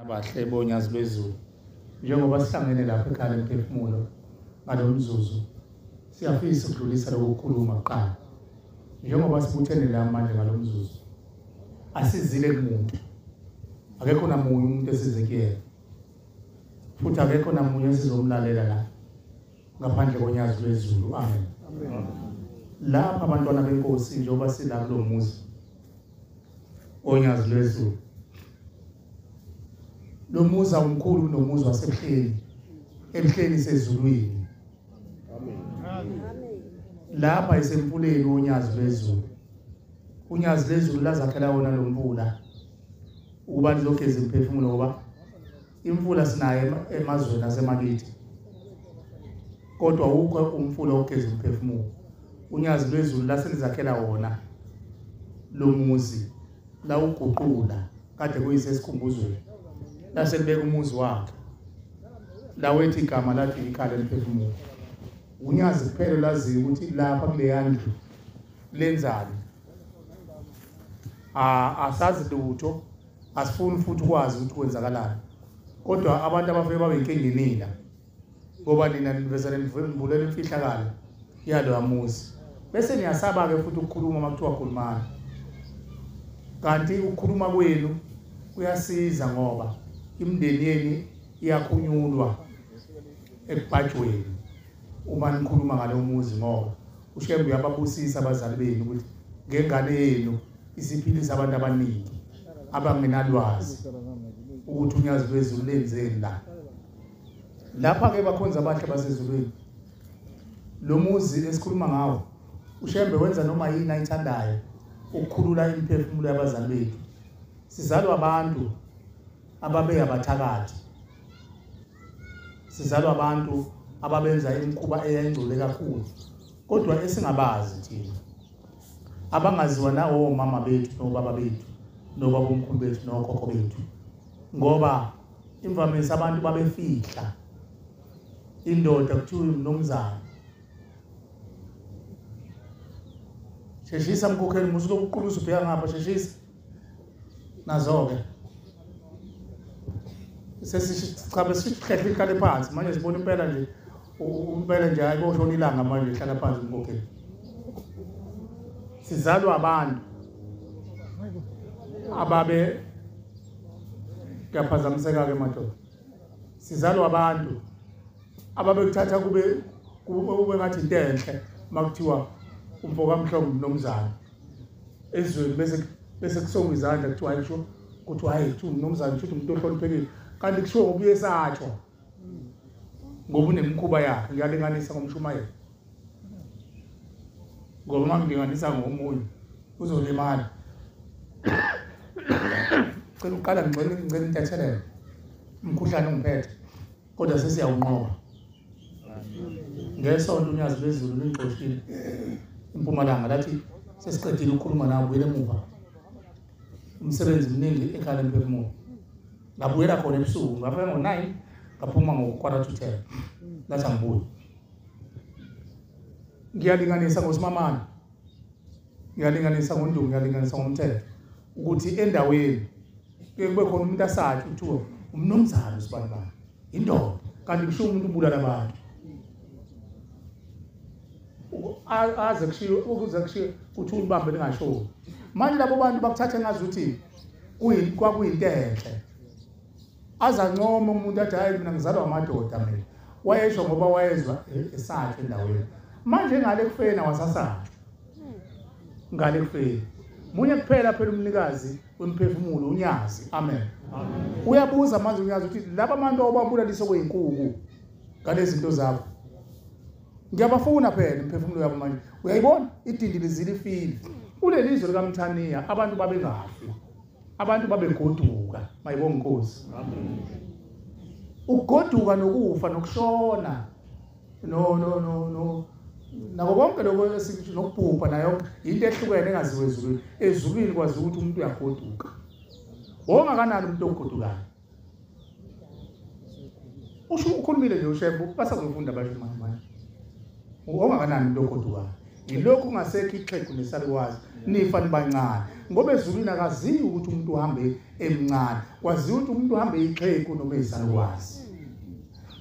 abahle boNyazi bezulu njengoba sihlangene lapha ekhaya lomphefumulo ngalomzuzu siyafisa ukudlulisa lokukhuluma kuqala njengoba sibuthene la manje ngalomzuzu asizile kumuntu akekho namunye umuntu esize kuyena futhi akekho namunye esizomlalela la ngaphandle koNyazi lwezulu amen lapha abantwana benkosi njengoba sila kulo muzi uNyazi lwezulu lo muzi omkhulu nomuzi wasebuhleni ebuhleni sezulwini amen lapha isemfuleni uNyazi lwezulu uNyazi lwezulu lazakhela wona lo mvula ukuba lizogeza imphefumulo ngoba imvula sinayo emazweni asemakithi kodwa ukho umfula ogeza imphefumulo uNyazi lwezulu laselizakhela wona lo muzi la uguqula kade kuyisesikhumbuzweni laselibeka umuzi wakhe la wethi igama lathi ikhaya lomphefumulo uNyazi kuphela laziyo ukuthi lapha kule yandlu lenzani asazi lutho asifuni futhi ukwazi ukuthi kwenzakalani kodwa abantu abafike babe inkingeni la ngoba nina nivezele nivulela imfihlakalo yalo amuzi bese niyasaba ke futhi ukukhuluma makuthiwa khulumana kanti ukukhuluma kwenu kuyasiza ngoba imindeni yeni iyakhunyulwa ekubhajweni uma nikhuluma ngalo muzi ngoba ushembe uyababusisa abazali benu ukuthi ngengane yenu isiphilisa abantu abaningi abangenalwazi ukuthi uNyazi lwezulu lenzeni la lapha ke bakhonza abahle basezulwini lo muzi esikhuluma ngawo ushembe wenza noma yini ayithandayo ukukhulula imphefumulo yabazali bethu sizalwa abantu ababe abathakathi sizalwa abantu ababenza imikhuba eyengcole kakhulu kodwa esingabazi thina abangaziwa nawo mama bethu nobaba bethu nobaba omkhulu bethu nokhokho bethu ngoba imvamisa abantu babefihla indoda kuthiwa umnomzana sheshisa mkhokheli musuke ukuqulusa ubheka ngapha sheshisa nazo-ke sesichabe sihlehla ihlale phansi manje sibona impela nje impela nje hayi koshona ilanga manje ihlala phansi umkhokheli sizalwa abantu ababe kuyaphazamiseka-ke madoda sizalwa abantu ababe kuthatha kube ngathi into enhle makuthiwa umfoka mhlongo nomzana ezweni bese kusonga izandla kuthiwa ayisho ukuthi hayi kuthiwa nomzana futhi umuntu ohloniphekile kanti kushiwo ngoba uyesatshwa ngoba unemikhuba yakhe ngiyalinganisa ngoMshumayeli ngoba mangilinganisa ngomunye uzolimala cela uqala ngicela intethelelo umkhuhlane ungiphethe kodwa sesiyawunqoba ngesonto uNyazi lwezulu lingixoshile impumalanga lathi sesiqedile ukukhuluma nawe buyele emuva umsebenzi mningi ekhaya lomphefumulo ngabuyela khona ebusuku ngafika ngo-9 ngaphuma ngo-10:15 lathi angibuyi ngiyalinganisa ngosimamana ngiyalinganisa ngoNdungu ngiyalinganisa ngomthetho ukuthi endaweni kube khona umuntu asathi kuthiwa umnomzana usibanibani indoda kanti kusho umuntu ubulala abantu aze kushiwo ukuze kushiwo ukuthi ulibambe lingashoni manje labo bantu bakuthatha ngazuthi kwakuyinto enhle azancoma umuntu athi hayi mina ngizalwa amadoda mina wayesho ngoba wayezwa esakhe endaweni manje ngale kufeni awasasakhe ngale kufeni munye kuphela phela umnikazi wemphefumulo uNyazi amen uyabuza manje uNyazi ukuthi laba bantu obabulaliso kweyinkukhu ngale zinto zabo ngiyabafuna phela imphefumulo yabo manje uyayibona idindi lizilifile kuleli izwe likaMthaniya abantu babengafi abantu babegoduka mayibonga inkosi amen ukugoduka nokufa nokushona no nako konke lokho esithi nokubhubha nayo into ehlukene engaziwe ezulwini ezulwini kwazi ukuthi umuntu uyagoduka ongakanani umuntu ogodukayo usho ukhulumile nje ushembu basazofunda basho manje ongakanani umuntu ogodukayo yilokhu ungasekho ixhegu nesalukazi nifa nibancane ngoba ezulwini akaziyo ukuthi umuntu uhambe emncane kwaziyo ukuthi umuntu uhambe ixhegu noma isalukazi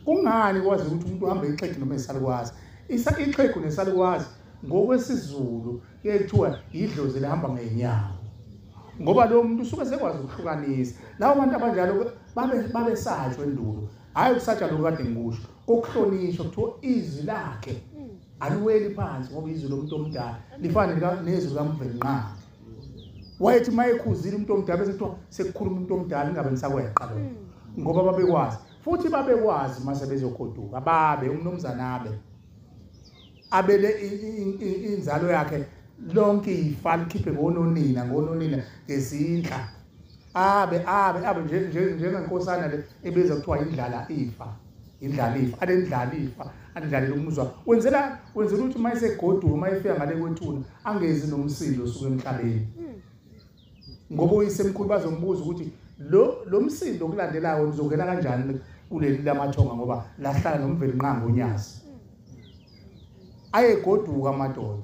kungani kwazi ukuthi umuntu uhambe ixhegu noma isalukazi ixhegu nesalukazi ngokwesizulu kuthiwa idlozi lihamba ngenyawo ngoba lo muntu usuke sekwazi ukuhlukanisa lawo bantu abanjalo babe sajwe endulo hayi ukusatshwa lokade ngikusho kokuhlonishwa kuthiwa izwi lakhe aliweli phansi ngoba izwi lomuntu omdala lifana nezwi kaMvenqana wayethi mayekhuzile umuntu omdala bese kuthiwa sekukhuluma umuntu omdala ingabe nisakweqa lo ngoba babekwazi futhi babekwazi mase bezogoduka babe umnomzana abele inzalo yakhe lonke ifa likhiphe ngononina ngezindla abe njengenkosana le ebeza kuthiwa indlala ifa alendlala ifa andlalela umuzwa wenzela ukuthi mayesegoduka mayefika ngale kwethuna angezi nomsindo osuke emhlabeni ngoba uyisemkhulu bazombuza ukuthi lo msindo okulandelayo uzongena kanjani kuleli lamathonga ngoba lahlala nomVelinqanga ngoNyazi ayegoduka amadoda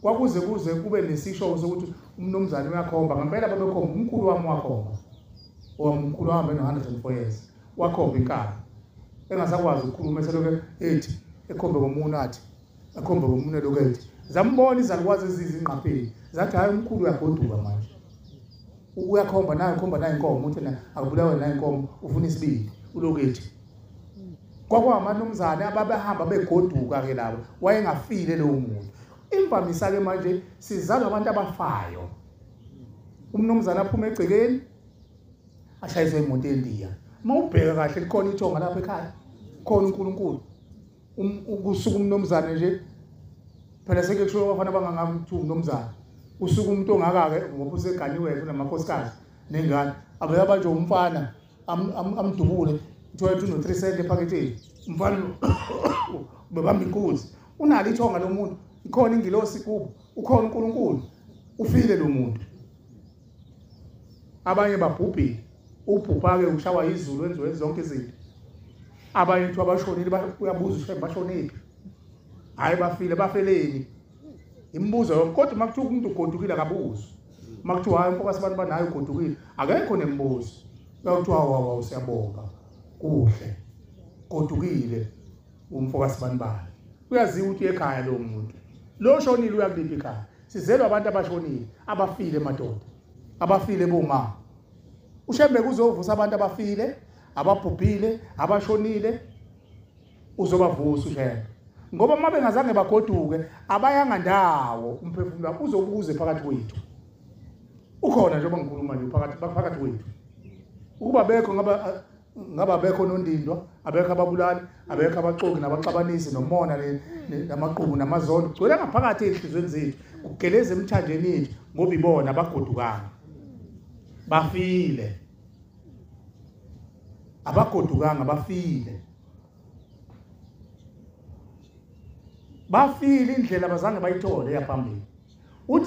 kwakuze kube nesisho sokuthi umnomzana uyakhomba ngempela babekhomba umkhulu wami wakhomba umkhulu wami no104 years wakhomba inkaba engasakwazi ukukhuluma eseloke ethi ekhombe komunye athi ekhombe komunye lokethi zambona izalukwazi ezizingqapheli zathi hayi umkhulu uyagoduka manje uyakhomba naye khomba naye inkomo uthi akubulawe naye inkomo ufuna isibili ulokethi kwakuwamanumzane ababehamba begoduka ke labo wayengafile lo muntu imvamisa ke manje sizalwa abantu abafayo umnumzane aphuma egcekeni ashayiswe imoto endiya mawubheka kahle likhona ithonga lapha ekhaya khona uNkulunkulu ukusuka umnumzane nje phela seke kusho abafana bangangathi umnumzane usuka umuntu ongaka ke ngoba useganiwe kunamakhosikazi nengane abeka nje umfana amdubule uthola ukuthi no3 cent ephaketheni umfana bebamba inkunzi unalo ithonga lo muntu ikhona ingilosi kubo ukhona uNkulunkulu ufile lo muntu abanye babhubhile ubhubha ke ushawa izulu wenziwe zonke izinto abanye ukuthi abashonile uyabuza ushe bashonile hayi bafile bafeleni imibuzo yonke kodwa makuthiwa umuntu ugodukile akabuzi makuthiwa hayi mfoka sibantu banayo ugodukile akekho nembuzo yakuthiwa wawa siyabonga kuhle godukile umfoka sibantu bani uyaziwa ukuthi ekhaya lo muntu lo shonile uyakuliphi ekhaya sizelwa abantu abashonile abafile emadoda abafile boma ushembe kuzovusa abantu abafile ababhubhile abashonile uzobavusa ushembe ngoba uma bengazange bagoduke abayanga ndawo umphefumulo wakho uzobuze phakathi kwethu ukhona njengoba ngikhuluma nje phakathi kwethu ukuba bekho ngaba bekho nondindwa abekho ababulali abekho abaxoki nabaxabanisi nomona namaqhubu namazondo kugcwele ngaphakathi ehlizweni zethu kugeleza emthanjeni yethu ngoba ibona abagodukanga bafile abagodukanga bafile indlela abazange bayithole yaphambili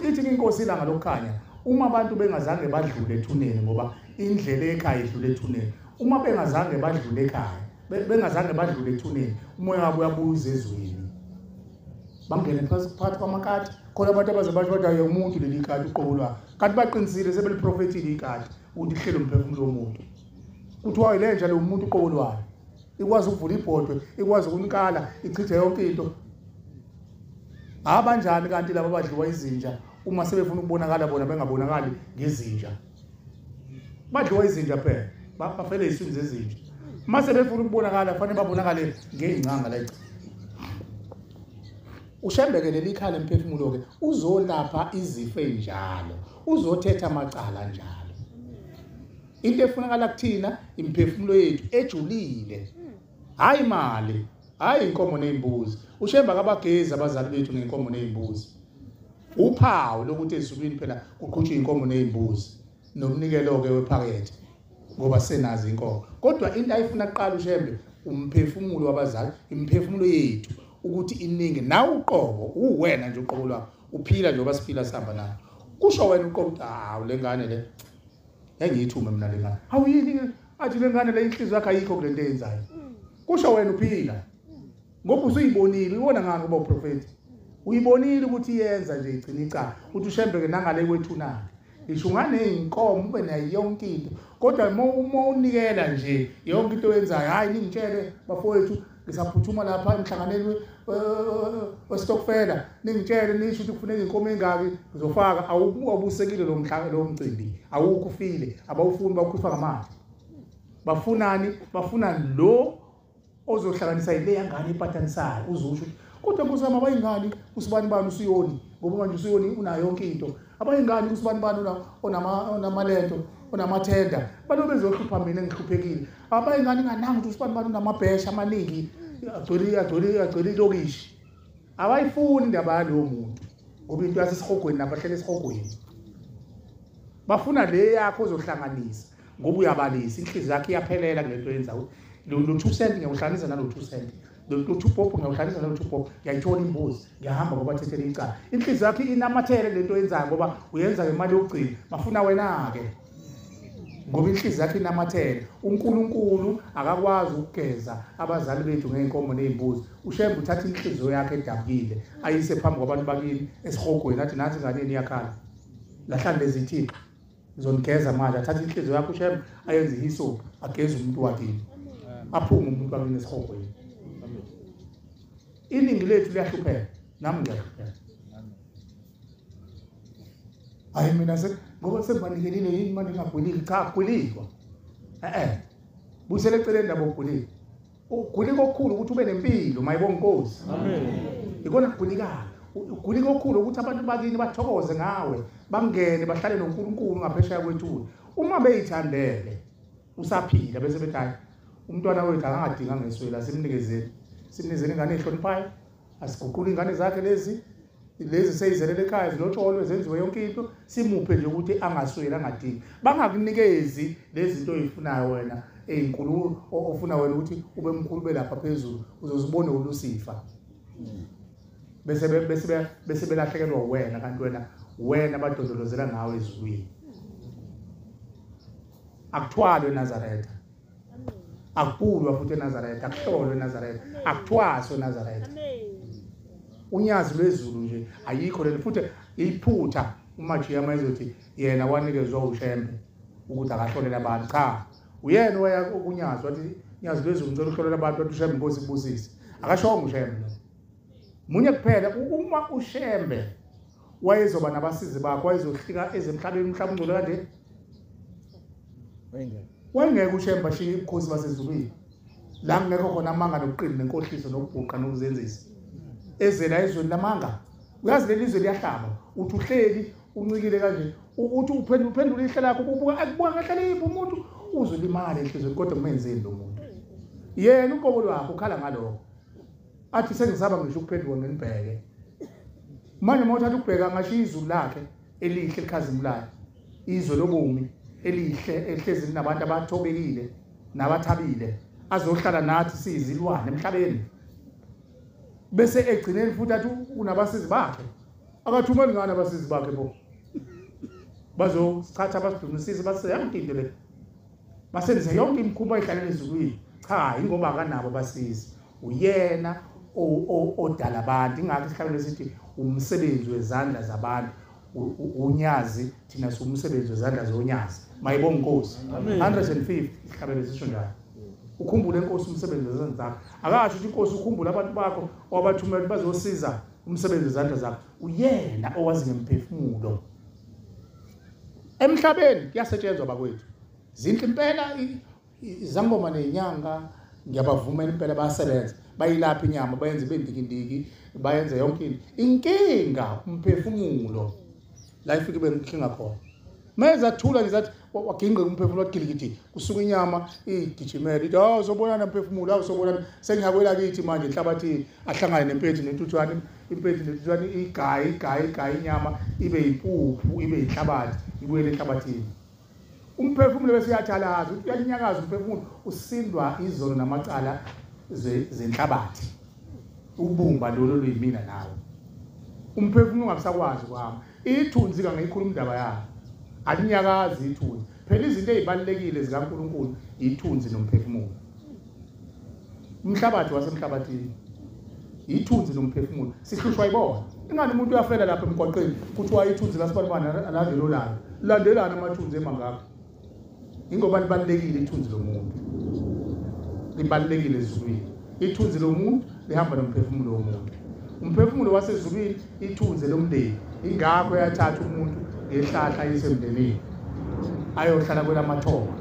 ithi inkosi ilanga lokukhanya uma abantu bengazange badlule ethuneni ngoba indlela ekhaya idlule ethuneni uma bengazange badlule ekhaya bengazange badlule ethuneni umoya wabo uyabuza ezweni bangene phakathi kwamakati khona abantu abazabashoda umuntu leli kati uqobolwa kanti baqinisile sebeliprofethile ikati ukuthi ihlelo umphefumulo womuntu kuthiwa ile nje lo muntu uqobolwayo ikwazi ukuvula ibhodwe ikwazi ukunikala ichithe yonke into abanjani kanti laba badliwa izinja uma sebefuna ukubonakala bona bengabonakali ngezinja badliwa izinja phela bafele isini zezinja mase befuna ukubonakala kufanele babonakale ngeingcanga la ushembeke likhala emphefumulo ke uzolapha izifo enjalo uzothetha amacala njalo into efunakala kuthina imphefumulo yethu ejulile hayi imali hayi inkomo nezimbuzi ushemba kabagezi abazali bethu ngenkomo nezimbuzi uphawu lokuthi ezulwini phela kuqhutshwa inkomo nezimbuzi nomnikelo ke wephakethe ngoba senazi inkomo kodwa into ayifuna kuqala ushembe umphefumulo wabazali imphefumulo yethu ukuthi iningi nawe uqobo uwena nje uqobo lwakho uphila njengoba siphila sihamba nayo kusho wena uqobo hawu lengane le engiyithume mina lengane awuyini athi lengane le inhliziyo yakhe ayikho kule nto eyenzayo kusho wena uphila ngoba usuyibonile ubona ngani ngoba uprofeti uyibonile ukuthi yenza nje igcina icala uthi ushembeke nangale kwethunana ngisho nganeyinkomo ube nayo yonke into kodwa uma unikela nje yonke into oyenzayo hayi ningitshele bafowethu ngisaphuthuma lapha emhlanganeni westokfela ningitshele nisho ukuthi kufuneka inkomo engaki ngizofaka awubusekile lo mcimbi awukho ufile abawufuni bakukhipha ngamandla bafunani bafuna lo ozohlanganisa ile yangane iphathanisayo uzusho kodwa kusama abayingani usibani bani usiyoni ngoba manje usiyoni unayo yonke into abayingani usibani bani onamalento onamathenda balobe bezohlupha mina ngihluphekile abayingani ngananga ukuthi usibani bani unamabhesha amaningi agcwele ilokishi abayifuni indaba yalo muntu ngoba into yasesihogweni nabahlele esihogweni bafuna le yakho ozohlanganisa ngoba uyabalisa inhliziyo yakhe iyaphelela ngento yenzayo lo 2 cent ngiyawuhlanganisa nalo 2 cent lo 2 pop ngiyawuhlanganisa nalo 2 pop ngiyayithola imbuzi ngiyahamba ngoba thethele icala inhliziyo yakhe inamathele lento yenzayo ngoba uyenza ngemali yokugcina bafuna wena ke ngoba inhliziyo yakhe inamathele unkulunkulu akakwazi ukugeza abazali bethu ngeenkomo nezimbuzi ushembe uthatha inhliziyo yakhe edabukile ayise phambi kwabantu bakini esihogweni athi nathi nganeni yakhala lahlande zithixo ngizonigeza manje athatha inhliziyo yakhe ushembe ayenze ihisophi ageze umuntu wakini aphume umuntu wakini esihogweni iningi lethu liyahlupheka nami ngiyahlupheka hayi mina ngoba sengibanikelile yini manje ngagwilile cha agwilikwa busele eceleni ndaba ogwilile ugwilika okukhulu ukuthi ube nempilo mayibonga inkosi amen ikona kugwilikayo ugwilika okukhulu ukuthi abantu bakini bathokoze ngawe bangene bahlale noNkulunkulu ngaphesheya kwethuli uma beyithandele usaphila bese bethi hayi umntwana wethu angadinga ngeswela simnikezeni ingane ehloniphayo asiguqule ingane zakhe lezi seyizelele ekhaya zilotsholo zenziwe yonke into simuphe nje ukuthi angasweli angadingi bangakunikezi lezi zinto oyifunayo wena ezinkulu ofuna wena ukuthi ube mkhulu belapha phezulu uzozibona uLucifer bese belahlekelwa wena kanti wena badodolozela ngawe ezulwini akuthwalwe eNazaretha akubulwa futhi eNazaretha akuhlolwe eNazaretha akuthwaswe eNazaretha uNyazi lwezulu nje ayikho leli futhi iphutha uMajiya mayizothi yena wanikezwa ushembe ukuthi akahlolela abantu cha uyena waya kuNyazi wathi Nyazi lwezulu ngicela uhlolela abantu wathi ushembe inkosi ibusise akashonga ushembe munye kuphela uma ushembe wayezoba nabasizi bakho wayezohlika ezemhlabeni mhlawumbe ungcolo kanje wayengeke ushembe bashiye ibukhosi basezulwini la ngekho khona amanga nokuqina nenkohliso nokubhuqa nokuzenzisa ezela ezweni lamanga uyazi lelizwe liyahlaba uthi uhleli uncikile kanje ukuthi uphendula ihle lakho akubuka kahle liphi umuntu uzolimala enhlizweni kodwa kumenzeni lo muntu yena uqobo lwakho ukhala ngalokho athi sengisaba ngisho ukuphendula ngenibheke manje mawuthatha ukubheka ngasho izulu lakhe elihle likhazimulayo izwe lobumi elihle ehlezi linabantu abathobekile nabathabile azohlala nathi sizilwane emhlabeni bese egcineni futhi athi unabasizi bakhe akathumeli ngani abasizi bakhe bo bazosithatha basidunisize base yonke into le basenze yonke imikhuba ehlalele ezulwini cha ingoba akanabo abasizi uyena odala abantu ingakho isihlalo lesithi umsebenzi wezandla zabantu uNyazi thina somsebenzi wezandla zoNyazi mayibonga inkosi 150 isihlabelo sisho njalo ukhumbule inkosi umsebenzi wezandla zakho akasho ukuthi inkosi ukhumbule abantu bakho owabathumela bazosiza umsebenzi wezandla zakho uyena owazi ngemphefumulo emhlabeni kuyasetshenzwa bakwethu zinhle impela izangoma nezinyanga ngiyabavumela impela bayasebenza bayilapha inyama bayenze bendikindiki bayenze yonke inkinga umphefumulo la ifike benkinga khona meza thula ngizathi waginqe umphefumulo wagilikiti kusuka inyama igijimela ithi uzobona nomphefumulo awuzobona sengiyakwela kithi manje enhlabathini ahlangane nempethu nentuthwane impethu nentuthwane igayi inyama ibe impuphu ibe inhlabathi ibuyele enhlabathini umphefumulo bese uyathalaza uthi uyanyakaza umphefumulo usindwa izono namacala zenhlabathi ubumba lolo luyimina nawe umphefumulo ungasakwazi kwami ithunzi kangiyikhuluma indaba yayo alinyakazi ithunzi phela izinto ezibalekile zikaNkulunkulu ithunzi nomphefumulo umhlabathi wasemhlabathini ithunzi nomphefumulo sihlushwa ibona ingani umuntu uyafela lapha emgwaqeni kuthiwa ithunzi lasibani alandelolana landelana amathunzi emangaka ingoba libalekile ithunzi lomuntu libalekile ezulwini ithunzi lomuntu lihamba nomphefumulo womuntu umphefumulo wasezulwini ithunzi lomndeni ingakho yathatha umuntu ngehlahla yisemndenini ayohlala kwelamathoba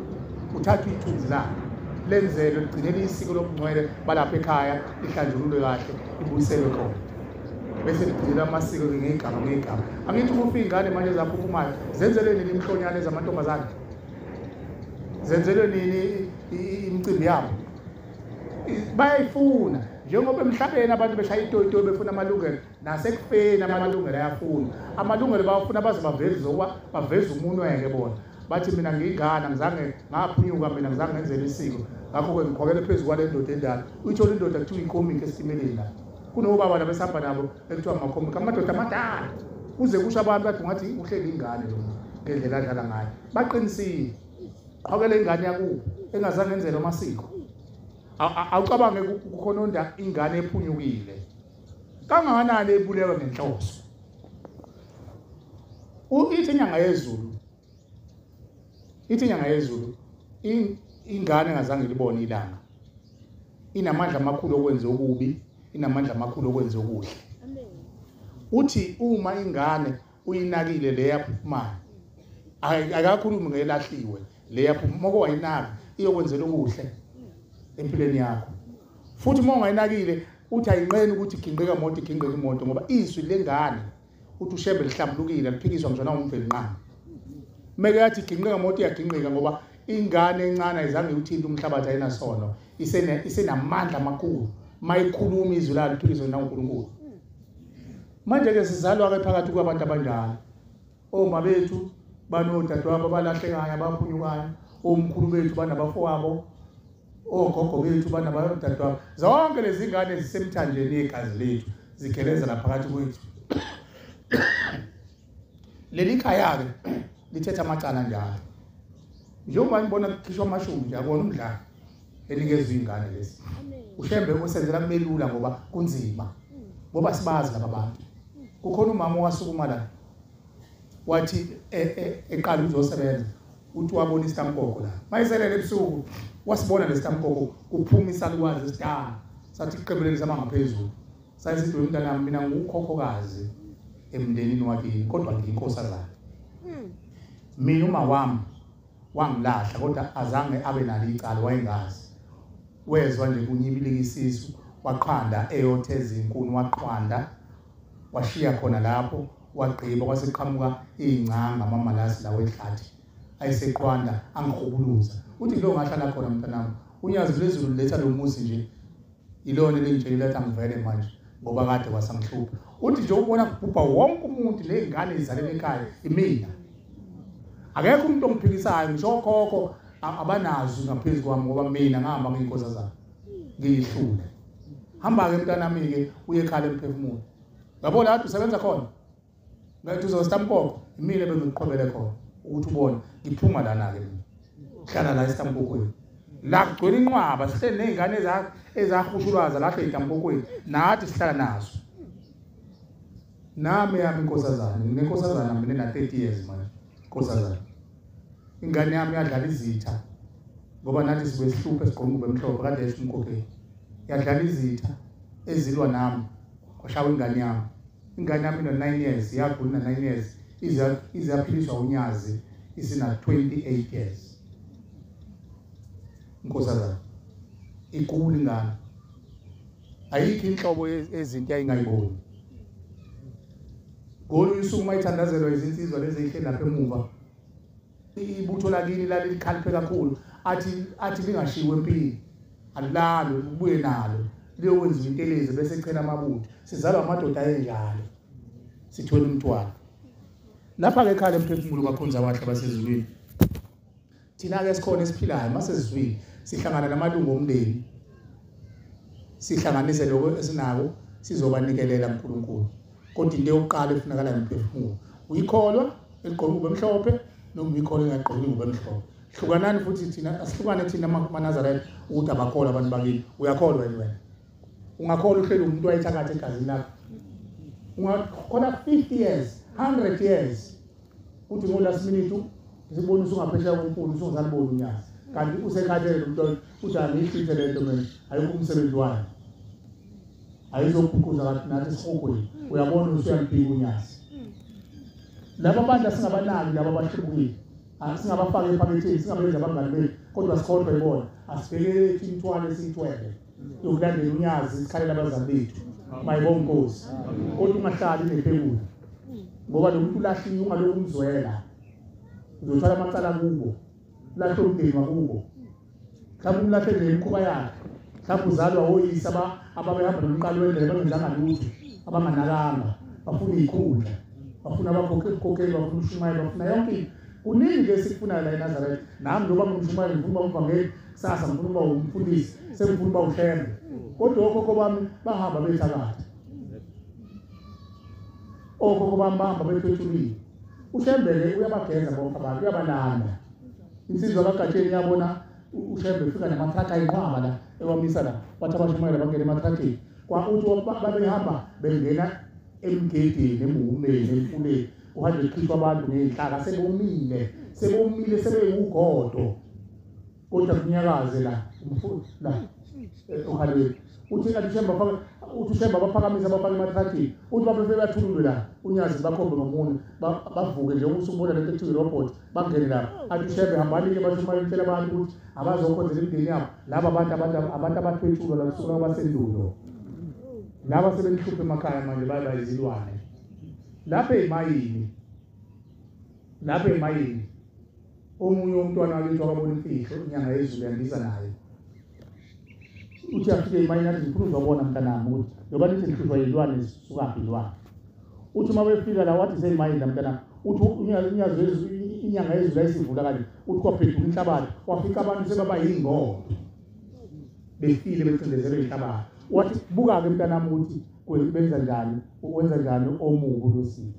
uthatha ithunzi lakhe lenzelo ligcinele isiko lobungcwele balapha ekhaya lihlanjululwe kahle libuyiselwe khona bese ligcinela amasiko ngegama ngegama angithi uma ingane manje ezaphumayo zenzelwe nini imhlonyane ezamantombazane zenzelwe nini imicimbi yabo bayayifuna njengoba emhlabeni abantu beshaya itoyitoy befuna amalungelo nasekufeni amalungelo ayafuna amalungelo bawafuna baze baveze baveze umunweke bona bathi mina ngiyingane ngizange ngaphunyuka mina ngizange ngenzele isiko ngakho-ke ngikhokele phezu kwale ndoda endala uyithola indoda kuthiwa ikomiki esitimeleni la kunobaba labesihamba nabo ekuthiwa amakomiki amadoda amadala kuze kusho abantu bathi ungathi uhleli ingane lo ngendlela adlala ngayo baqinisile qhokele ingane yakubo engazange ngenzele amasiko awucabange kukhononda ingane ephunyukile kangakanani ebulewe ngenhloso ithi inyanga yezulu ingane engazange libone ilanga inamandla amakhulu okwenza okubi inamandla amakhulu okwenza okuhle uthi uma ingane uyinakile le yaphumayo akakhulumi ngelahliwe le yaphuma moko wayinaka iyokwenzela okuhle empilweni yakho futhi uma ungayinakile uthi ayinqeni ukuthi iginqika imoto iginqika imoto ngoba izwi lengane uthi ushebe lihlambulukile liphikiswa ngizona umveli nqani meke yathi iginqika imoto iyaginqika ngoba ingane encane ayizange uthinte umhlabathi ayinasono isenamandla amakhulu mayikhuluma izwi layo liphikiswa uNkulunkulu manje ke sizalwa ke phakathi kwabantu abanjalo oma bethu banodadewabo balahlekayo abaphunyukayo omkhulu bethu banabafowabo ogogo bethu banabadadewabo zonke lezi ngane zisemthanjeni yegazi lethu zigeleza la phakathi kwethu leli khaya ke lithetha amacala njalo njengoba ngibona kukhishwa amashumi nje akona umdlalo enikezwe ingane lesi ushembe usenzela kumelula ngoba kunzima ngoba sibazi laba bantu kukhona umama owasukuma la wathi eqala uzosebenza uthi wabona isitamkoko la mayiselele ebusuku wasibona lesitamkoko kuphuma isalukwazi esitana sathi iqebeleni sama ngaphezulu sayithi umntanami mina ngukhokhokazi emndenini wakini kodwa ngiyinkosazana mina uma wami wangilahla kodwa azange abe nalo icala wayengazi wezwa nje kunyibilika isisu waqhanda eyotheza inkuni waqhwanda washiya khona lapho wagqiba kwaseqhamuka ingcanga amamalasi lawo ehlathi ayiseqhwanda angihubuluza uthi lo ngahlala khona mntanami uNyazi lezulu letha lo muzi nje ilona elinjela lathi angivele manje ngoba kade wasangihlupha uthi nje ubona kubhubha wonke umuntu nezingane izalele ekhaya imina akekho umuntu ongiphikisayo ngisho okhokho abanazo ngaphezulu kwami ngoba mina ngihamba ngiyinkosazana ngiyihlule hamba ke mntanami ke uye ekhaya emphefumulo yabo la usebenza khona ngathi uzositamkoko imile bengiqhobele khona ukuthi ubone ngiphuma lana ke mina hlala la isitamkokweni la kugcwele inqwaba sihlele nezingane ezahushulwaza lahle isitamkokweni nathi sihlala nazo nami yami inkosazana nginenkosazana mina na 30 years manje inkosazana ingane yami yadlala izitha ngoba nathi sibe sihluphe sigqomuke emhlophe kade esimkokeni yadlala izitha ezilwa nami kwashawa ingane yami ino 9 years yagula 9 years izaphiliswa uNyazi isina 28 years inkosazana iqulu ingane ayikho inhlobo ezinto ayingayiboni ngolo usuku mayithandazelwa izinsizwa lezi ezihle lapha emuva ibutho lakini lalikhaliphe kakhulu athi lingashiwe empini alalo ubuye nalo liyokwenza intelezi bese echela amabutho sizalwa amadoda enjalo sithola umntwana lapha ke ekhaya emphefumulo bakhonza abahle basezulwini thina ke sikhona esiphilayo masezizwini sihlangana namalungu omndeni sihlanganise lokho esinako sizobanikelela uNkulunkulu kodwa into yokuqala efunakala emphefumulo uyikholwa eligqoka ube emhlophe noma uyikholwa engagqoki ube emhlophe hlukanani futhi thina asihlukane thina amaNazareth ukuthi abakholwa abantu bakini uyakholwa wena ungakholwa uhleli umuntu wayithakatha egazini lakho ungakhona 50 years 100 years uthi ngo-last minute sibona usungaphesheya komfuni usungazalibona uNyazi kanti usekhathele lo muntu uthi angiyihlithe lento mina ayikho umsebenzi wayo ayizokukhuza kathi nathi sihogweni uyabona usuyalibhika uNyazi laba bantu asingabanaki laba bahlukile singabafaka ephaketheni singabenza abangani bethu kodwa sikhohlwe yibona asibheke imithwalo esiyithwele yokulandela uNyazi isikhalela abazali bethu mayibonke Nkosi kodwa ungahlali nephekula ngoba lo muntu ulahliwe ungaloku umzwela uzothwala amacala kubo lahle umndeni wakubo mhlawumbe umlahle nje imkhuba yakhe mhlawumbe uzalwa oyisa ababehamba nomqalo wendlela bangenzanga lutho abanganakanga bafuna ikhundla bafuna abakhokheli bafuna uMshumayeli bafuna yonke kuningi nje sikufuna la eNazaretha nami njengoba ngumshumayeli ngifuna ukuba umvangeli kusasa ngifuna ukuba umfundisi sengifuna ukuba uhlembe kodwa okhokho bami bahamba bethakatha okhokho bami bahamba bethwethulile uhlembeke uyabageza bonke abantu uyabalanda insizwa kaGatsheni yabona ushembe ufika namatrakha ayinqaba la ewamisa la wathi abashumayeli bangena ematrakheni uthi babehamba bengena emgedeni emuhumeni emfuleni uhambe ekhishwa abantu ngenhlaka sebomile sebewugodo kodwa kunyakaze la uhalweni uthi uthemba baphakamisa abafaka ematrakheni uthi babefike bathululwe la uNyazi bakhombe ngomunye bavuke nje usubona lento ekuthiwa irobot bangene la athi ushembe hambani-ke bashumayeli tshela abantu ukuthi abazokhonzela imindeni yabo laba abantu abathwetshulwa la kusuka abasendulo laba sebenhluphe emakhaya manje bayizilwane lapha emayini omunye umntwana wakithi wakabona imfihlo inyanga yezulu yandisa naye uthi afike emayini athi ngifuna uzobona mntanami ukuthi yoba nithi nihlupha yilwane zisukaphi ilwane uthi uma befika la wathi seyimayini la mntanami uthi inyanga yezulu ayisivula kanje uthi kwaphendula inhlabathi wafika abantu sebaba yingodo befile becindezelwe inhlabathi wathi buka-ke mntanami ukuthi benza njani wenza njani omubi losiko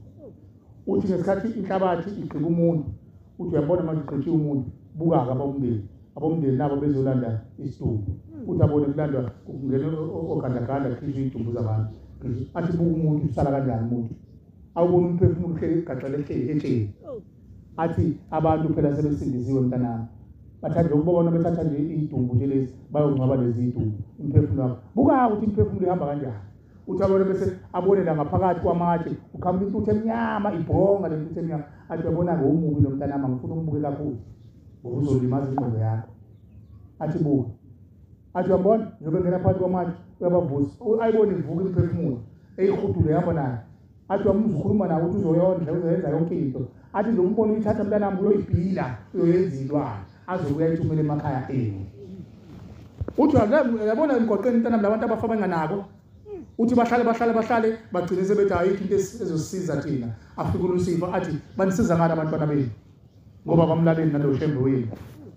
uthi ngesikhathi inhlabathi igqika umuntu uthi uyabona manje igqikiwe umuntu buka-ke abomndeni nabo bezolanda isidumbu uthi abone kulandwa kungena ogandaganda kukhishwa iy'dumbu zabantu athi buka umuntu usala kanjani umuntu awubona umphefumulo uhleli igaxele etsheni athi abantu phela sebesindisiwe mntanami bathande ukubona bethatha nje iy'dumbu nje lezi bayongcwaba lezi iy'dumbu umphefumulo wakho buka ukuthi umphefumulo ihamba kanjani uthi abone bese abone la ngaphakathi kwamatshe ukhamba intuthu emnyama ibhonga le ntuthu emnyama athi uyabona-ke umubi lo mntanami ngifuna umbuke kakhulu ngoba uzolimaza ingqondo yakho athi buka athi uyambona njengoba engena phakathi kwamatshe uyabavusa ayibone ivuka imphefumulo eyihudule ihamba nayo athi uyamuzwa ukhuluma nawe ukuthi uzoyondla uzoyenza yonke into athi nje umbone uyithatha mntanami uyoyibhila uyoyenza ilwane azobuya ithumele emakhaya enu uthi uyabona emgoqeni mntanami labantu abafa benganako uthi bahlale bagcine sebethi ayikho into ezosisiza thina afike uLucifer athi banisiza ngani abantwana benu ngoba bamlaleli naloshembe wenu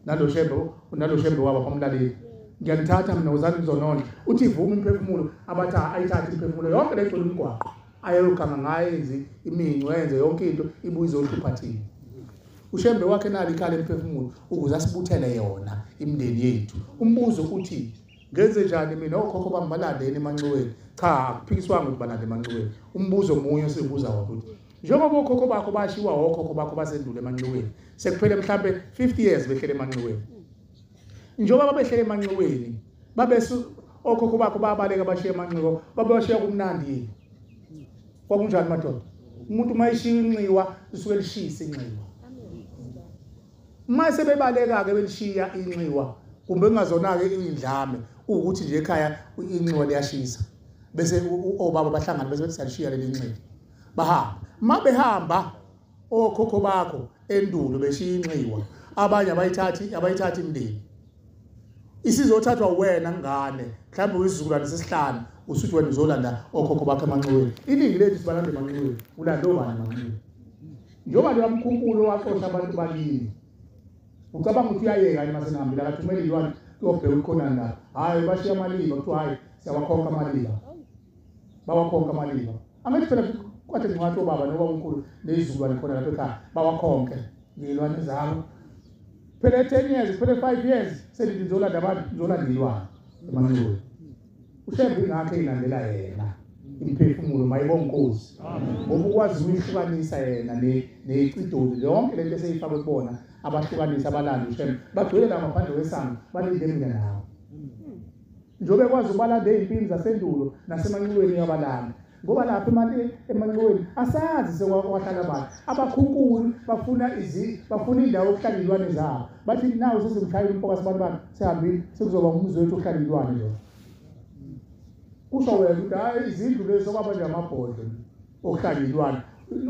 naloshembe wabo bamlaleli ngiyanithatha mina uzani ngizonona uthi ivuma imphefumulo abathi ayithathe imphefumulo yonke le gcwele umgwaqo ayokanga ngayenzi iminco yenze yonke into ibuye izohlupha thina ushembe wakhe nalo ikhala emphefumulo ukuze asibuthele yona imindeni yethu umbuzo uthi ngenze njani mina okhokho bami balandeni emanxiweni cha akuphikiswanga ukuthi balande emanxiweni umbuzo munye esibuza ukuthi njengoba okhokho bakho bashiwa okhokho bakho basendulo emanxiweni sekuphele mhlambe 50 years behlele emanxiweni njengoba babehlele emanxiweni babesu okhokho bakho babaleka bashiya emanxiwo babashiya kumnandi kwakunjani madoda umuntu mayishiya inxiwa usuke lishisa inxiwa mase bebaleka-ke belishiya inxiwa kumbe engazona-ke indlame ukuthi nje ekhaya inxiwa liyashisa bese obaba bahlangana bese salishiya leli nxiwa bahamba ma behamba okhokho bakho endulo beshiya inxiwa abanye abayithathi imndeni isizothathwa wena ngane mhlawumbe uyisizukulwane sesihlanu usuthi wena uzolanda okhokho bakho emanxiweni iningi lethu sibalanda emanxiweni ulanda obani emanxiweni njengoba lo uNkulunkulu waxosha abantu bakini ucabanga ukuthi uyayeka yini mase ngihambile akathumeli ilwane kuyobheka ukhona la hayi bashiya amaliba kuthiwa hayi siyawakhokha amaliba bawakhonka amaliba angithi phela kwathi ngiwathi obaba noba uNkulunkulu nezizukulwane khona lapha ekhaya bawakhonke ngilwane zabo phela 10 years phela 5 years selizolanda abantu ngizolanda ilwane emanxiweni ushembe ingakho eyilandela yena imphefumulo mayibonge Nkosi ngoba ukwazi ukuyihlukanisa yena necidoli yonke lento eseyifakwe kubona abahlukanisa abalandi ushem bagcwele la ngaphandle kwesango balinde mina nawe njobe kwazi ubalanda ezimpini zasendulo nasemanxiweni yabalanda ngoba lapha emanxiweni asazi sekwahlala abantu abakhunkulu bafuna indawo yokuhlala izilwane zabo bathi nawe sesingishayile umfokasi abantu sihambile sekuzoba umuzi wethu ohlala izilwane lo kusho wena ukuthi hayi izindlu lezo kwaba nje amabhodle okuhlala izilwane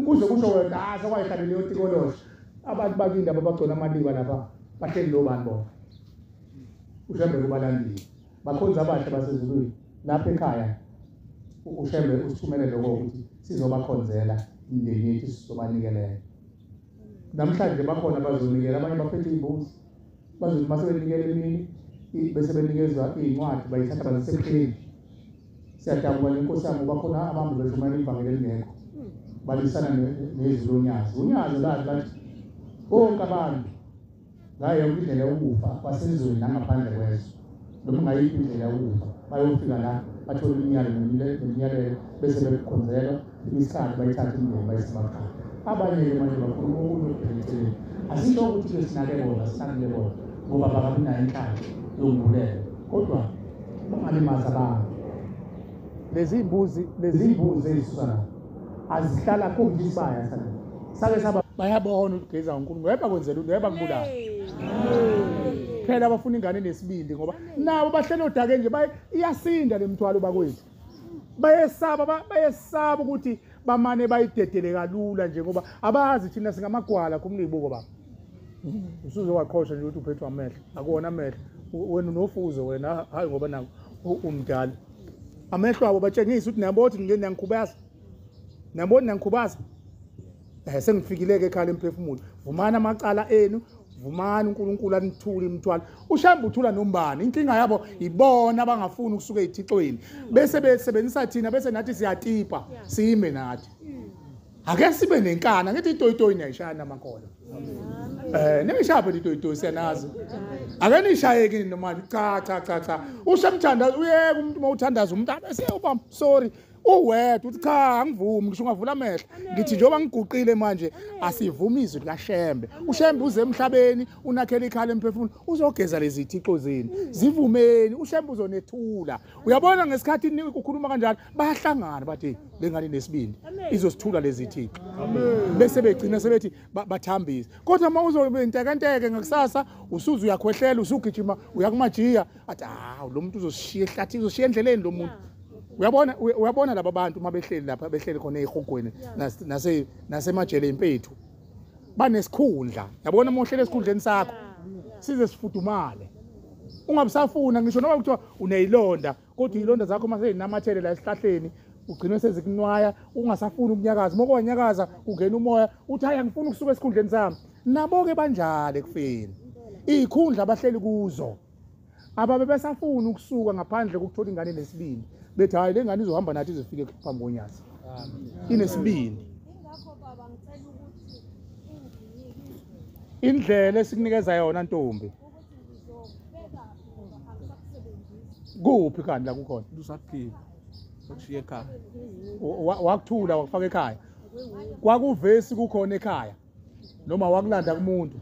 kuze kusho wena sekwayihlala leyo tikolosha abantu bakinda abagcona amaliba lapha bahleli lo bantu bona ushembe kubalandile bakhonza abasha basezulwini lapha ekhaya ushembe usithumele lokho ukuthi sizobakhonzela imindeni yethu sizobanikela namhlanje bakhona abazonikela abanye baphethe imbuzi bazothi masebenikela emini bese benikezwa incwadi bayithatha bazisekheni siyadabuka lenkosi yami bakhona abantu beshumayela ivangeli elingekho balisana nezwi uNyazi uNyazi lathi bonke abantu ngayo indlela yokufa kwasezweni nangaphandle kwezwe noma ngayiphi indlela yokufa bayofika la bathola imiyalelo bese bekhonzelwa isikhathi bayithatha imindeni bayisemakhaya abanye manje bafuna ukuphelele asisho ukuthi besinake bona sinakile bona ngoba bakabunayo inhlanhla yokubulela kodwa bangalimaza abantu lezi imbuzi ezisana azihlala konke isibaya sana sake saba bayabona ukugeza uNkulunkulu yeba kwenzela into yeba kubulala phela abafuna ingane nesibindi ngoba nabo bahlelo odake nje iyasinda lemthwalo bakwethu bayesaba ukuthi bamane bayidedele kalula nje ngoba abazi thina singamagwala kumlibuko baba usuze waqhosha nje ukuthi uphethwe amehlo akuwona amehlo wena unofuzo wena hayi ngoba nako umdala amehlo abo batshengisa ukuthi nabothi ngene nangikhubaza sengifikileke ekhaya emphefumulo vumana amacala enu vumana uNkulunkulu anithule imthwalo ushamba uthula nombani inkinga yabo ibona abangafuni ukusuka ezithixweni bese besebenzisa thina bese nathi siyatipa sime nathi ake sibe nenkana ngithi itoyitoyi niyayishaya amakhola niyayishaya itoyitoyi siyanazi ake nishayeke noma cha ushamthandaza uyeke umuntu mawuthandaza umuntu abeseyoba sorry uwedwa uthi cha angivumi ngisho ungavula amehlo ngithi njengoba ngiguqile manje asivumi izwi likaShembe uShembe uze emhlabeni unakhela ikhala emphefumulo uzogeza lezi thixo zeni zivumeni uShembe uzonethula uyabona ngesikhathi ukukhuluma kanjalo bayahlangana bathi lengane nesibindi izosithula lezi thixo bese begcina sebethi bathambise kodwa uma uzobe intekenteke ngakusasa usuze uyakhwehlela usugijima uya kuMajiya athi lo muntu uzoshiya ehlathi uzoshiya endleleni lo muntu uyabona laba bantu mabehleli lapha behleli khona ehogweni nasemajele empethu banesikhundla yabona mohlele esikhundleni sakho size sifudumale ungabusafuna ngisho noma kuthiwa uneyilonda kodwa ilonda zakho mase zinamathele la esihlahleni ugcine sezikunwaya ungasafuni ukunyakaza mokwanyakaza ungena umoya uthi hayi ngifuna ukusuka esikhundleni sami nabo ke banjalo ekufeni izikhundla abahleli kuzo ababe besafuna ukusuka ngaphandle kokuthola ingane nesibindi bethi hayi lengane izohamba nathi izofike phambi koNyazi inesibindi ingakho baba ngicela ukuthi indlela esikunikeza yona ntombi ukuthi ngizobeka ngoba angisakusebenzisi kuphi kanti la kukhona Lusaphila sokushiya ekhaya wakuthula wakufaka ekhaya kwakuvesi kukhona ekhaya noma wakulanda kumuntu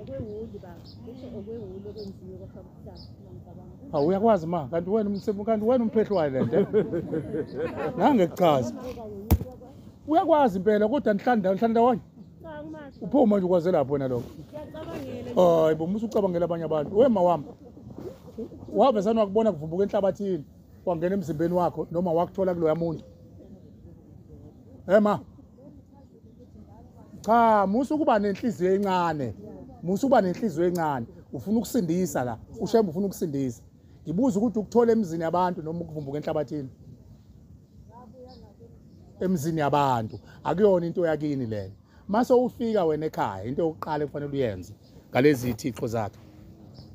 okwehuli baba kusho okwehuli okwenziwe kwaSamhlanje ngicabanga uyakwazi ma kanti wena umphehlwayo lento nangekuchaza uyakwazi impela kodwa nihlanda wonke uphuma nje ukwaze lapho wena lokho hayi bomusa ucabangela abanye abantu wema wami wavesana wakubona kuvumbuka enhlabathini wangena emzimbeni wakho noma wakuthola kuloya muntu ma cha musu kuba nenhliziyo encane ufuna ukusindisa la uShembe ufuna ukusindisa ngibuza ukuthi ukuthola emzini yabantu noma ukuvumbuka enhlabathini emzini yabantu akuyona into yakini lena mase ufika wena ekhaya into yokuqala kufanele uyenze ngalezi ithixo zakhe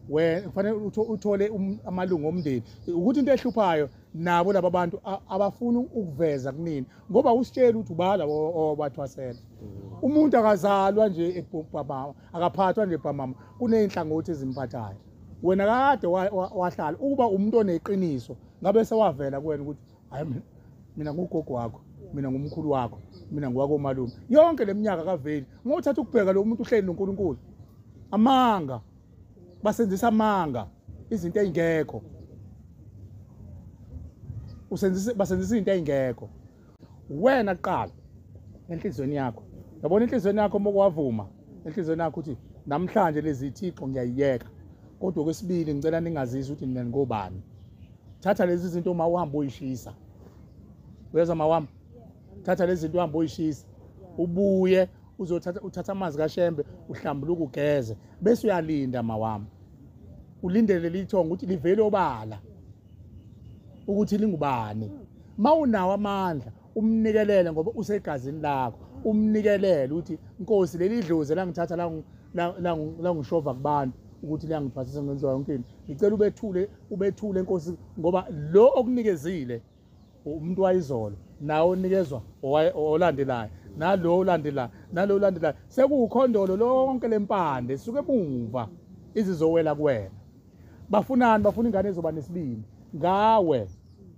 wena kufanele uthole amalungu omndeni ukuthi into ehluphayo nabo laba bantu abafuna ukuveza kunini ngoba usitshela ukuthi ubala obathwasela umuntu akazalwa nje ebhabha akaphathwa nje ebhamama kuneyinhlangothi ezimphathayo wena kade wahlala ukuba umuntu oneqiniso ngabe sewavela kuwena ukuthi hayi mina ngugogo wakho, mina ngumkhulu wakho, mina ngwako malume. Yonke leminyaka kaveli ngothatha ukubheka lo muntu uhleli noNkulunkulu. Amanga basenzisa amanga izinto ezingekho. Basenzisa izinto ezingekho. Wena qala enhlizweni yakho. Yabona enhlizweni yakho mokwavuma enhlizweni yakho ukuthi namhlanje lezi thixo ngiyayiyeka. Kodwa okwesibili ngicela ningazizwa ukuthi nina ngobani. Thatha lezi zinto uma uhamba uyishisa. Uyeza mawami. Thatha lezi zinto uhamba uyishisa. Ubuye uthatha amanzi kaShembe uhlambuluka ugeze bese uyalinda mawami. Ulindele lithonga ukuthi livele obala ukuthi lingubani. Mawunawo amandla umnikelele ngoba usegazini lakho. Umnikelele uthi Nkosi leli dlozi langithatha la ngishova kubantu ukuthi liyangiphathisa ngenziwa yonke into. Ngicela ubethule Nkosi ngoba lo okunikezile umuntu wayizolo nawo onikezwa olandelayo nalo olandelayo sekukhondolo lonke lempande suke emuva izizowela kuwena. Bafuna ingane ezoba nesibindi ngawe.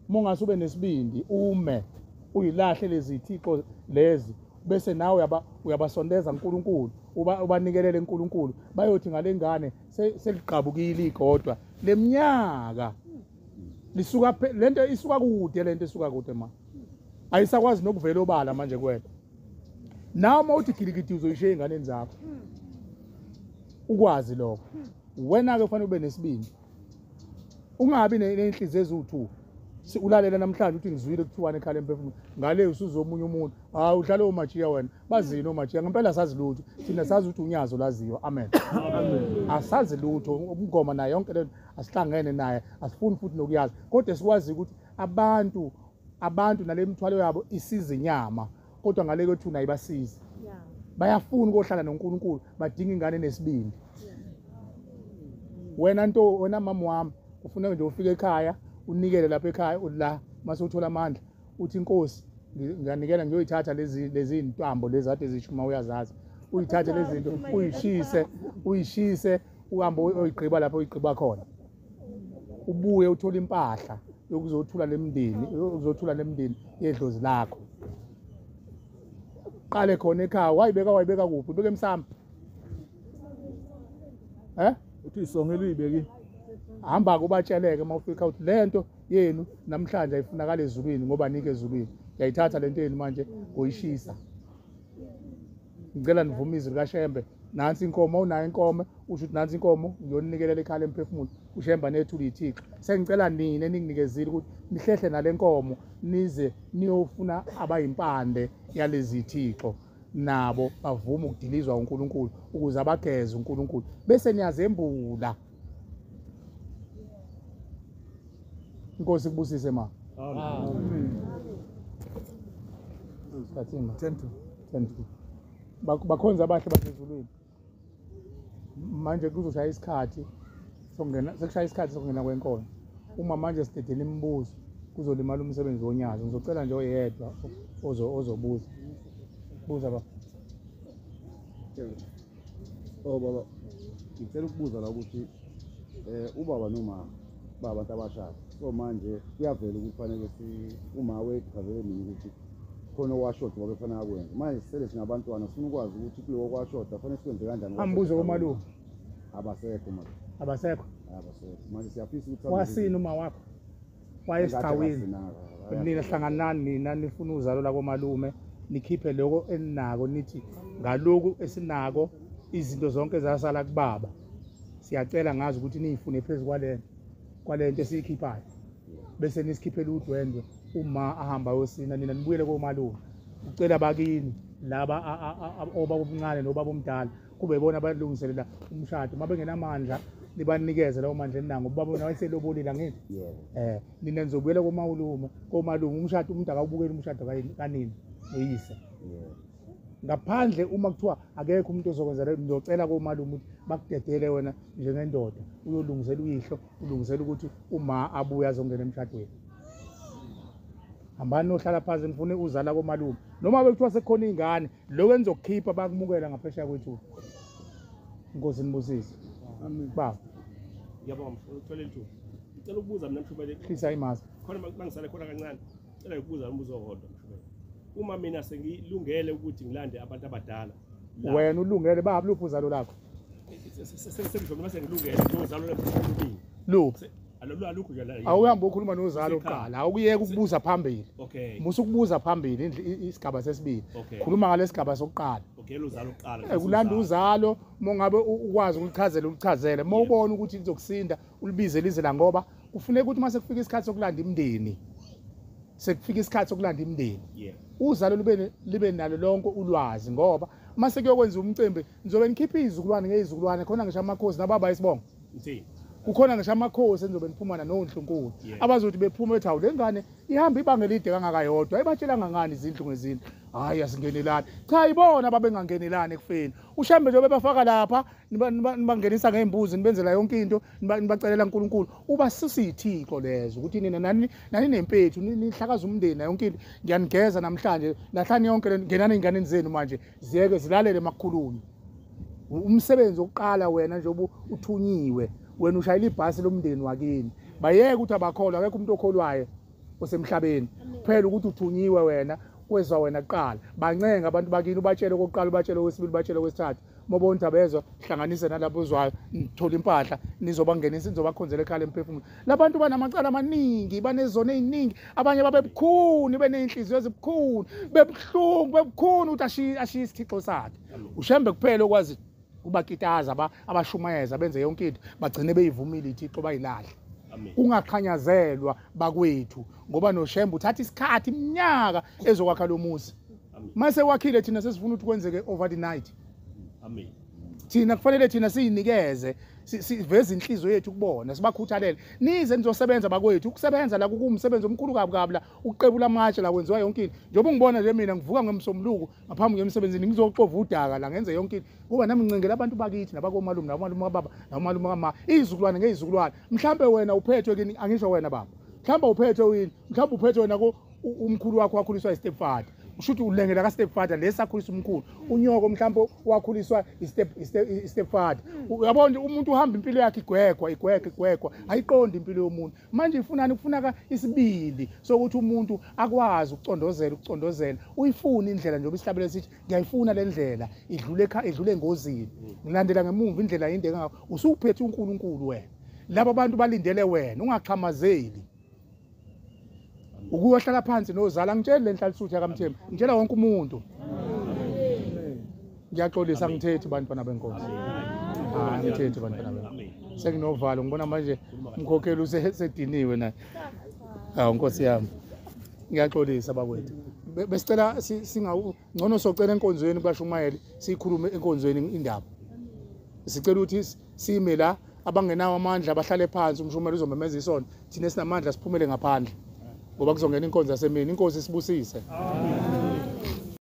Mongase ube nesibindi uyilahle lezi thixo lezi bese nawe uyabasondeza uNkulunkulu ubanikelele uNkulunkulu bayothi ngale ngane seliqabukile igodwa leminyaka lisuka lento isuka kude lento isuka kude ma ayisakwazi nokuvela obala manje kwena. Nawe mawuthi gilikidi uzoyishiya ingane zakho ukwazi lokho wena ke kufanele ube nesibindi ungabi nenhliziyo eziwu2 ulalela namhlanje uthi ngizwile kuthiwa ekhala emphefumulo ngale usuzomunye umuntu udlala oMajiya wena bazini oMajiya ngempela sazi lutho thina sazi ukuthi uNyazi olaziwa. Amen. Asazi lutho umngoma naye yonke lento asihlangene naye asifuni futhi nokuyazi kodwa sikwazi ukuthi abantu nalemthwalo yabo isiza inyama kodwa ngale kwethu nayi basiza bayafuna ukuhlala noNkulunkulu badinga ingane nesibindi. Wena mama wami ufuna nje ufike ekhaya unikele lapha ekhaya la mase uthola amandla uthi Inkosi ngiyanikela ngiyoyithatha lezi intambo lezi ade zishuma uyazazi uyithathe lezi zinto uyishise uhambe uyigqiba lapho uyigqiba khona ubuye uthola impahla yokuzothula lemndeni yedlozi lakho. Qale khona ekhaya wayibeka kuphi ubeka emsamo uthi isongelo uyibeki hamba kubatsheleke mawufika ukuthi lento yenu namhlanje ayifunakala ezulwini ngoba nike ezulwini ngiyayithatha lento yenu manje ngoyishisa. Ngicela nivumize likaShembe nansi inkomo unayo inkomo usho ukuthi nansi inkomo ngiyonikelela ekhaya emphefumulo uShemba nethula ithixo. Sengicela nina ninginikezile ukuthi nihlehle nale nkomo nize niyofuna abayimpande yalezi thixo nabo bavuma ukudilizwa uNkulunkulu ukuze abageze uNkulunkulu bese niyazembula. Inkosi kubusise ma. Amen. Sathina 10 bakhonza abahle basezulwini. Manje kuzoshaya isikhathi sekushaya isikhathi sokungena kwenkonzo. Uma manje sidedela imibuzo kuzolimala umsebenzi woNyazi. Ngizocela nje oyedwa ozobuza. Buza ba. Baba ngicela ukubuza la ukuthi ubaba noma babantu abashaka so manje kuyavela ukuthi fanele uma wegavele mina ukuthi khona okwashoda ngoba kufanele akwenze manje sele sinabantwana sifuna ukwazi ukuthi kuleyo kwashoda kufanele sikwenze kanjani. Ambuzo komalume abasekho manje abasekho manje siyafisa ukuthi wasini uma wakho wayesithawini nina hlanganani nina nifuna uzalo la komalume nikhiphe lokho eninako nithi ngaloku esinako izinto zonke ezasala kubaba siyacela ngazi ukuthi niyifune phezulu kwalento esiyikhiphayo bese nisikhiphela udwendwe uma ahamba yosina nina nibuyele komalume ucela bakini laba obabomncane nobabomdala kube ibona abalungiselela umshado mabengenamandla nibanikeze lawo mandla enango ubaba wayeselobolile ngini nina nizobuyela komalume umshado umuntu akawubukeli umshado kanini noyise ngaphandle uma kuthiwa akekho umuntu ozokwenza le ngizocela komalume ukuthi bakudedele wena njengendoda uyolungisela uyihlo ulungisela ukuthi uma abuya azongena emshadweni. Hambani nohlala phansi nifune uzala komalume noma bekuthiwa sekukhona ingane lo enzokukhipha bakumukela ngaphesheya kwethu. Inkosi nibusise. Amen. Baba Ngiyabonga uthole lithuba. Ngicela ukubuza mina Mshumayeli. Hlisa imazi. Khona mangisale khona kancane. Ngicela ukubuza umbuzo owodwa Mshumayeli. Uma mina sengilungele ukuthi ngilande abantu abadala. Wena ulungele baba luphi uzalo lakho? Sengisho noma sengilungele ngizalo lemfundo. Luphi? Alukho nje la. Awuhambe ukhuluma nozalo oqala, awukuyeka ukubuza phambili. Okay. Musu ukubuza phambili isigaba sesibili. Khuluma ngalesigaba sokuqala. Okay, uzalo oqala. Kulanda uzalo mongabe ukwazi ukuchazele. Mawubona ukuthi lizokusinda ulibize lize la ngoba kufuneka ukuthi mase kufika isikhathi sokulanda imndeni. Sekufika isikhathi sokulanda imndeni. Yeah. Uzalo libe nalo lonke ulwazi ngoba mase kuyokwenza umcimbi nizobe nikhipha izizukulwane ngezizukulwane khona ngisho amakhosi nababa isibongo. Nti. Kukhona ngisho amakhosi enizobe niphumana noNkulunkulu abazothi bephuma ethi awu lengane ihamba ibanga elide kangakayodwa ayibatshelanga ngani izindlu ngezindlu hayi asingenelani cha ibona babengangenelani ekufeni ushambe nje bebafaka lapha nibangenisa ngeimbuzi nibenzela yonke into nibacelela uNkulunkulu uba sisithixo lezo ukuthi nina nani nempethu nihlakaza umndeni yonke into ngiyanigeza namhlanje nahlani yonke ngenani ingane zenu manje ziyeke zilalele emakhulumi umsebenzi oqala wena nje uthunyiwe wena ushayela ibhasi lomndeni wakini bayeke ukuthi abakholwa akekho umuntu okholwayo osemhlabeni phela ukuthi uthunyiwe wena kwezwa wena kuqala bancenga abantu bakini ubatshele okokuqala ubatshele okwesibili ubatshele okwesithathu mobona ukuthi abezwa hlanganise nalapho uzwayo nithola impahla nizobangenisa nizobakhonzela ekhaya lomphefumulo labantu banamacala amaningi banezono eziningi abanye babebukhuni beneyinhliziyo ezibukhuni bebuhlungu bebukhuni ukuthi ashiye isithixo sakhe ushembe kuphela okwazi ubakitaza abashumayeza benze yonke into bagcine beyivumile ithixo bayilahle ungakhanyazelwa bakwethu ngoba noshembe uthatha isikhathi iminyaka ezokwakha lo muzi mase wakhile thina sesifuna ukuthi kwenzeke over the night amen thina kufanele thina siyinikeze siveze inhliziyo yethu kubona sibakhuthalele nize nizosebenza bakwethu ukusebenza la kukumsebenzi omkhulu kabi la uqebula amatshe la kwenziwa yonke into njengoba ngibona nje mina ngivuka ngemsomluko ngaphambi kwemsebenzini ngizoxova udaka la ngenze yonke into kuba nami ngicengela abantu bakithi nabakomalume nabalume kababa nabalume kama izizukulwane ngezizukulwane mhlambe wena uphethwe kini angisho wena baba mhlambe uphethwe wini mhlambe uphethwe wena umkhulu wakho wakhuliswa istepfather ushuthi ulengela ka stepfather lesakhuliswa umkhulu unyoko mhlawumbe wakhuliswa istepfather uyabona umuntu uhamba impilo yakhe igwegwa ayiqondi impilo yomuntu manje ifunani kufunaka isibili sokuthi umuntu akwazi ukucondozela uyifuna indlela njengoba isihlabele sithi ngiyayifuna le ndlela idlule engozini ngilandela ngemumva indlela yinde ngakho usuphethe uNkulunkulu wena laba abantu balindele wena ungaqhamazeli ukuyohlala phansi nozala ngitshela lenhlalisuthi yakamthembu ngitshela wonke umuntu ngiyaxolisa ngithethi bantwana benkosi ngithethi bantwana benkosi senginovalo ngibona manje umkhokheli usediniwe naye nkosi yami ngiyaxolisa bakwethu besicela ngcono socela enkonzweni kaShumayeli sikhulume enkonzweni indaba sicela ukuthi sime la abangenawo amandla abahlale phansi uMshumayeli uzomemeza isona thina sinamandla siphumele ngaphandle ngoba kuzongena inkonzo yasemini inkosi sibusise